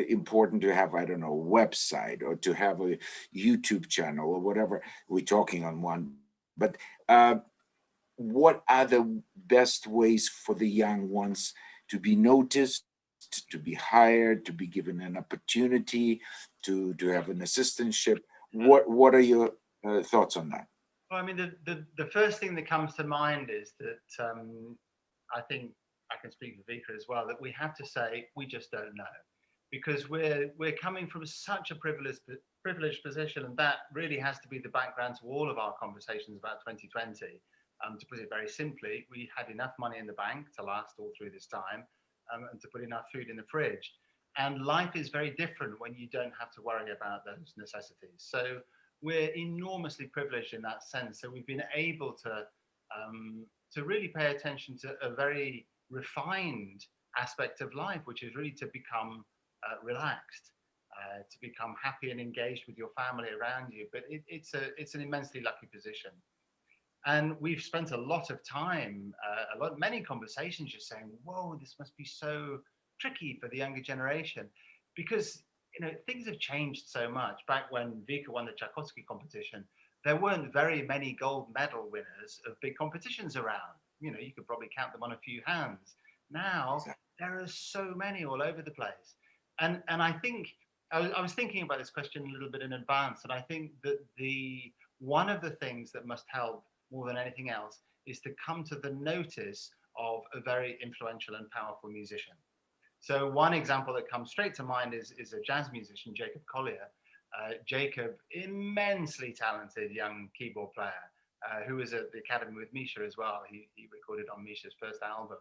important to have, I don't know, a website or to have a YouTube channel or whatever? We're talking on one, but what are the best ways for the young ones to be noticed, to be hired, to be given an opportunity, to have an assistantship? What are your thoughts on that? Well, I mean, the first thing that comes to mind is that I think I can speak for Vika as well, that we have to say we just don't know, because we're coming from such a privileged position, and that really has to be the background to all of our conversations about 2020. To put it very simply, we had enough money in the bank to last all through this time, and to put enough food in the fridge. And life is very different when you don't have to worry about those necessities. So we're enormously privileged in that sense. So we've been able to really pay attention to a very refined aspect of life, which is really to become relaxed, to become happy and engaged with your family around you. But it's an immensely lucky position. And we've spent a lot of time, many conversations just saying, whoa, this must be so tricky for the younger generation, because things have changed so much. Back when Vika won the Tchaikovsky competition, there weren't very many gold medal winners of big competitions around. You could probably count them on a few hands. Now, there are so many all over the place. And I think, I was thinking about this question a little bit in advance, and I think that one of the things that must help more than anything else is to come to the notice of a very influential and powerful musician. So one example that comes straight to mind is a jazz musician, Jacob Collier. Jacob, immensely talented young keyboard player, who was at the Academy with Misha as well. He recorded on Misha's first album.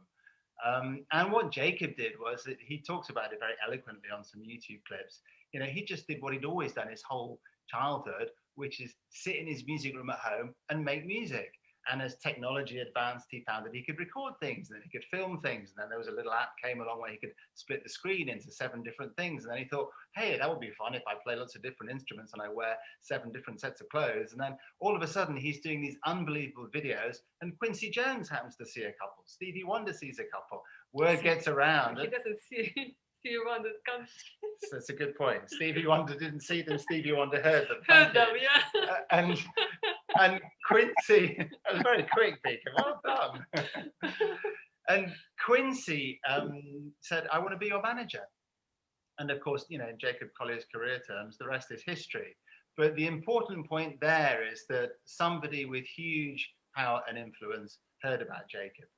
And what Jacob did was that he talks about it very eloquently on some YouTube clips. He just did what he'd always done his whole childhood, which is sit in his music room at home and make music. And as technology advanced, he found that he could record things, and then he could film things. And then there was a little app came along where he could split the screen into 7 different things. And then he thought, hey, that would be fun if I play lots of different instruments and I wear 7 different sets of clothes. And then all of a sudden he's doing these unbelievable videos, and Quincy Jones happens to see a couple. Stevie Wonder sees a couple. Word gets around. He doesn't see Stevie Wonder comes. So that's a good point. Stevie Wonder didn't see them. Stevie Wonder heard them. Heard them, yeah. And Quincy, that was very quick, Bika. Well done. And Quincy said, "I want to be your manager." And of course, in Jacob Collier's career terms, the rest is history. But the important point there is that somebody with huge power and influence heard about Jacob.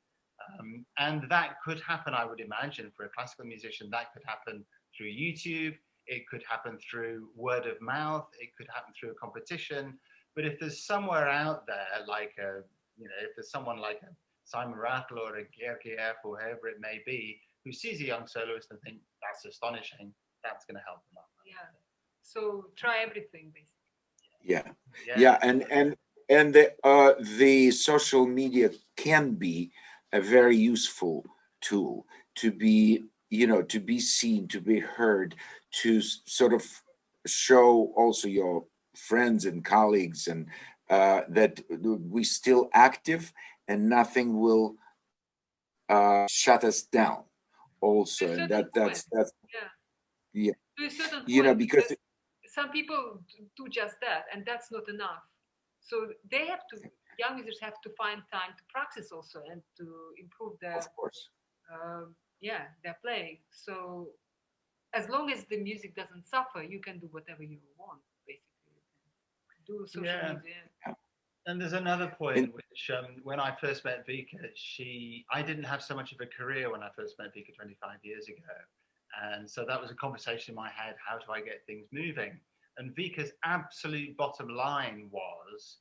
And that could happen, I would imagine, for a classical musician. That could happen through YouTube. It could happen through word of mouth. It could happen through a competition. But if there's somewhere out there, like if there's someone like a Simon Rattle or a Gergiev or whoever it may be, who sees a young soloist and thinks that's astonishing, that's going to help them out. Yeah. So try everything, basically. Yeah, Yeah. yeah, and the social media can be a very useful tool to be, to be seen, to be heard, to sort of show also your friends and colleagues and that we still active and nothing will shut us down. To Also, a and certain point, that's yeah. yeah, To a certain point, because because some people do just that, and that's not enough. So they have to, young users have to find time to practice also and to improve their, of course. yeah, their playing. So as long as the music doesn't suffer, you can do whatever you want, basically. Do social Yeah. media. And there's another And point which, when I first met Vika, I didn't have so much of a career when I first met Vika 25 years ago. And so that was a conversation in my head, how do I get things moving? And Vika's absolute bottom line was,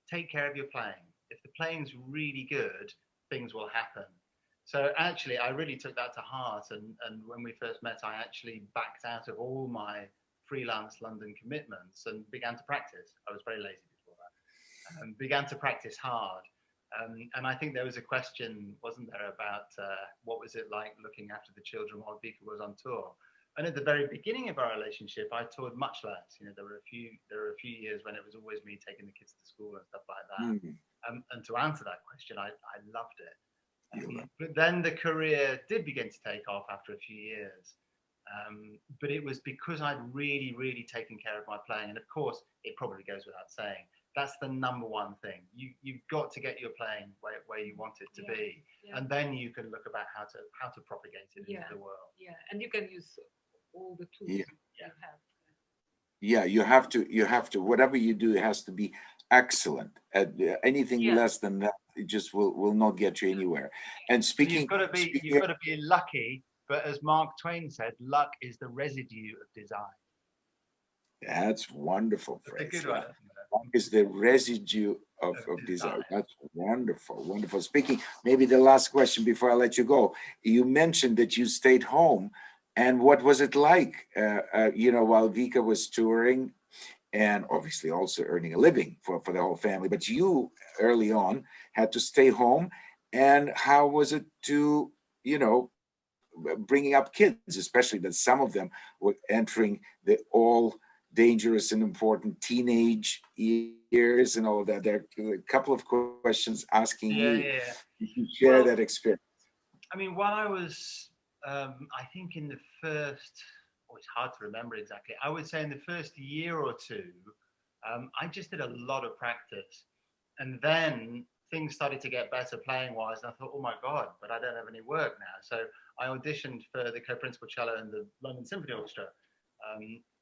take care of your playing. If the playing's really good, things will happen. So actually, I really took that to heart. And when we first met, I actually backed out of all my freelance London commitments and began to practice. I was very lazy before that, and began to practice hard. And I think there was a question, wasn't there, about what was it like looking after the children while Vika was on tour? And at the very beginning of our relationship, I toured much less. There were a few years when it was always me taking the kids to school and stuff like that. And to answer that question, I loved it. But then the career did begin to take off after a few years. But it was because I'd really, really taken care of my playing. And of course, it probably goes without saying, that's the number one thing. You've got to get your playing where you want it to be. Yeah. And then you can look about how to propagate it into the world. Yeah, and you can use all the tools Yeah. you have. Yeah, you have to, whatever you do, it has to be excellent. Anything Yeah. less than that, it just will not get you anywhere. And You've got to be lucky, but as Mark Twain said, luck is the residue of design. That's wonderful That's a phrase. good one. Luck is the residue of desire. That's wonderful, wonderful. Speaking, maybe the last question before I let you go. You mentioned that you stayed home, and what was it like? While Vika was touring, and obviously also earning a living for the whole family. But you early on had to stay home. And how was it to, bringing up kids, especially that some of them were entering the all dangerous and important teenage years and all of that? There are a couple of questions asking you if you share that experience. I mean, while I was, I think in the first, it's hard to remember exactly. I would say in the first year or two, I just did a lot of practice. And then things started to get better playing wise. And I thought, oh my God, but I don't have any work now. So I auditioned for the co-principal cello in the London Symphony Orchestra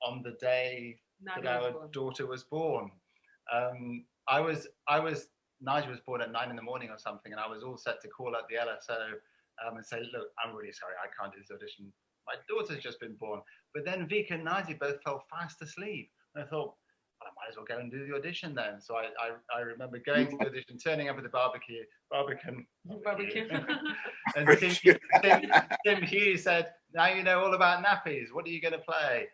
on the day that our daughter was born. Nigel was born at 9 a.m. or something, and I was all set to call up the LSO and say, look, I'm really sorry, I can't do this audition. My daughter's just been born. But then Vika and Nigel both fell fast asleep. And I thought, well, I might as well go and do the audition then. So I remember going to the audition, turning up at the barbecue. And Tim Hughes said, now you know all about nappies. What are you going to play?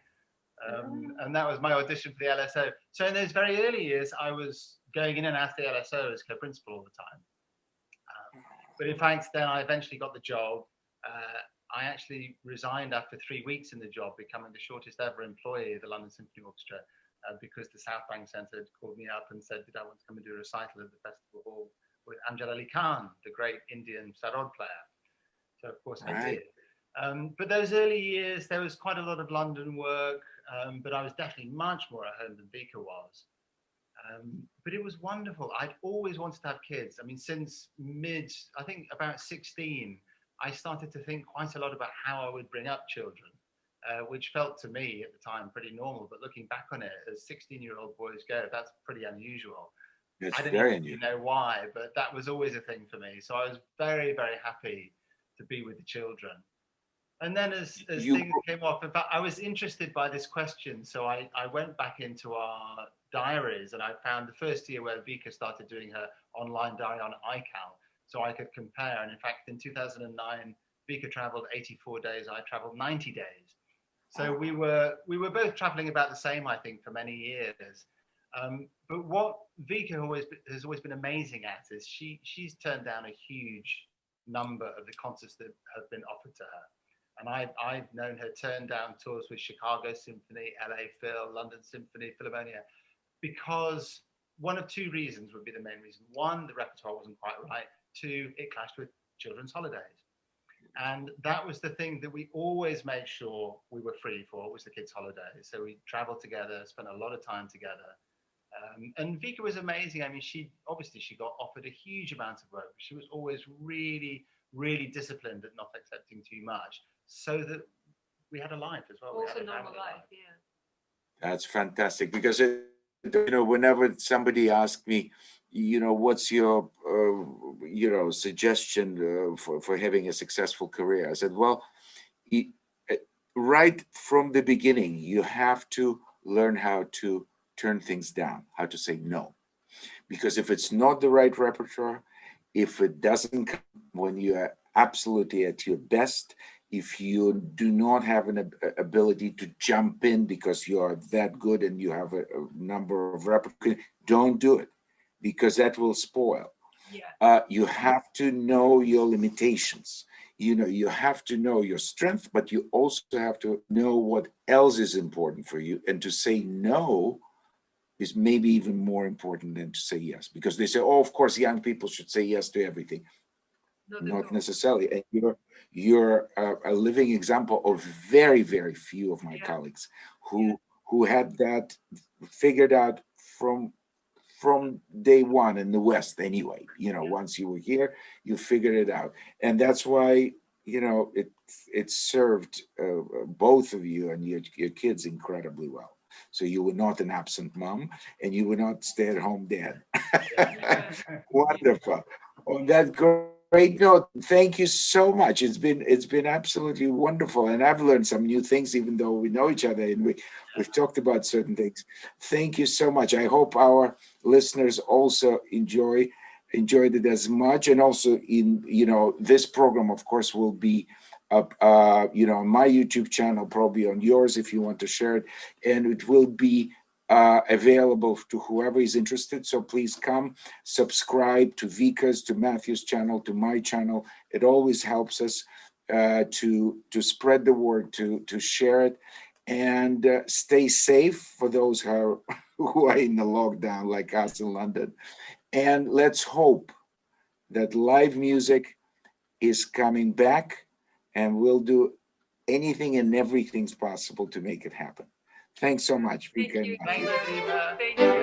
And that was my audition for the LSO. So in those very early years, I was going in and out of the LSO as co-principal all the time. But in fact, then I eventually got the job. I actually resigned after 3 weeks in the job, becoming the shortest ever employee of the London Symphony Orchestra, because the South Bank Centre called me up and said, did I want to come and do a recital at the festival hall with Amjad Ali Khan, the great Indian sarod player. So of course I did. But those early years, there was quite a lot of London work, but I was definitely much more at home than Vika was. But it was wonderful. I'd always wanted to have kids. I mean, since I think about 16, I started to think quite a lot about how I would bring up children, which felt to me at the time pretty normal. But looking back on it, as 16-year-old boys go, that's pretty unusual. It's I don't very even know why, but that was always a thing for me. So I was very, very happy to be with the children. And then as things came off, in fact, I was interested by this question. So I went back into our diaries and I found the first year where Vika started doing her online diary on iCal, so I could compare. And in fact, in 2009, Vika traveled 84 days, I traveled 90 days. So we were both traveling about the same, I think, for many years. But what Vika has always been amazing at is she's turned down a huge number of the concerts that have been offered to her. And I've known her turn down tours with Chicago Symphony, LA Phil, London Symphony, Philharmonia, because one of two reasons would be the main reason. One, the repertoire wasn't quite right. Two, it clashed with children's holidays. And that was the thing that we always made sure we were free for, was the kids' holidays. So we traveled together, spent a lot of time together. And Vika was amazing. I mean, she got offered a huge amount of work. She was always really, really disciplined at not accepting too much, so that we had a life as well. Also normal life, yeah. That's fantastic, because whenever somebody asks me, what's your suggestion for having a successful career, I said, well, right from the beginning, you have to learn how to turn things down, how to say no. Because if it's not the right repertoire, if it doesn't come when you are absolutely at your best, if you do not have an ability to jump in because you are that good and you have a number of repertoire, don't do it, because that will spoil. Yeah. You have to know your limitations. You have to know your strength, but you also have to know what else is important for you. And to say no is maybe even more important than to say yes, because they say, oh, of course, young people should say yes to everything. Not necessarily. And you're a living example of very, very few of my colleagues who had that figured out from day one in the West anyway. Once you were here, you figured it out. And that's why, it served both of you and your kids incredibly well. So you were not an absent mom, and you were not stay-at-home dad. Wonderful. On that great note, thank you so much. It's been absolutely wonderful, and I've learned some new things, even though we know each other and we've talked about certain things. Thank you so much. I hope our listeners also enjoyed it as much, and also this program, of course, will be up, on my YouTube channel, probably on yours if you want to share it, and it will be available to whoever is interested. So please come subscribe to Vika's, to Matthew's channel, to my channel. It always helps us to spread the word, to share it, and stay safe for those who are in the lockdown like us in London. And let's hope that live music is coming back, and we'll do anything and everything's possible to make it happen. Thanks so much, Vika. Thank you. Thank you, Dima. Thank you.